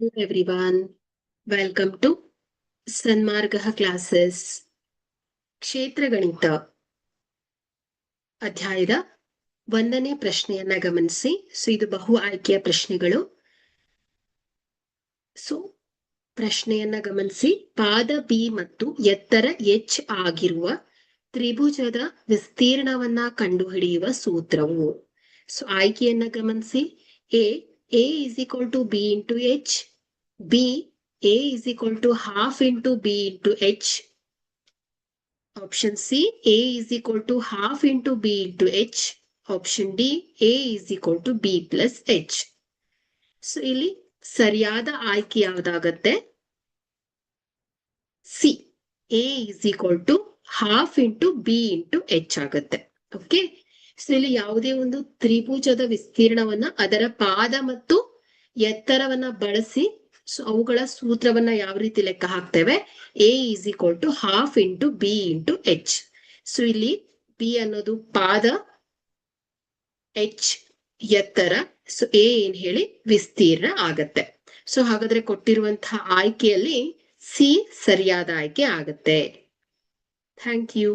Hello everyone, welcome to Sanmargaha classes. ಕ್ಷೇತ್ರ ಗಣಿತ ಅಧ್ಯಾಯದ 1ನೇ ಪ್ರಶ್ನೆಯನ್ನ ಗಮನಿಸಿ. ಇದು ಬಹು ಆಯ್ಕೆಯ ಪ್ರಶ್ನೆಗಳು. ಪ್ರಶ್ನೆಯನ್ನ ಗಮನಿಸಿ. ಪಾದ ಬಿ ಮತ್ತು ಎತ್ತರ ಎಚ್ ಆಗಿರುವ ತ್ರಿಭುಜದ ವಿಸ್ತೀರ್ಣವನ್ನ ಕಂಡುಹಿಡಿಯುವ ಸೂತ್ರವು. ಆಯ್ಕೆಯನ್ನ ಗಮನಿಸಿ. A is equal to b into h, b a is equal to half into b into h, option C a is equal to half into b into h, option D a is equal to b plus h. ಇಲ್ಲಿ ಸರಿಯಾದ ಆಯ್ಕೆ ಯಾವುದಾಗತ್ತೆ? C, a is equal to half into b into h ಆಗತ್ತೆ. Okay, ಇಲ್ಲಿ ಯಾವುದೇ ಒಂದು ತ್ರಿಭುಜದ ವಿಸ್ತೀರ್ಣವನ್ನ ಅದರ ಪಾದ ಮತ್ತು ಎತ್ತರವನ್ನ ಬಳಸಿ ಅವುಗಳ ಸೂತ್ರವನ್ನ ಯಾವ ರೀತಿ ಲೆಕ್ಕ ಹಾಕ್ತೇವೆ? a is equal to half into b into h. ಇಲ್ಲಿ b ಅನ್ನೋದು ಪಾದ, h ಎತ್ತರ, a ಏನ್ ಹೇಳಿ ವಿಸ್ತೀರ್ಣ ಆಗತ್ತೆ. ಹಾಗಾದ್ರೆ ಕೊಟ್ಟಿರುವಂತಹ ಆಯ್ಕೆಯಲ್ಲಿ ಸಿ ಸರಿಯಾದ ಆಯ್ಕೆ ಆಗತ್ತೆ. Thank you.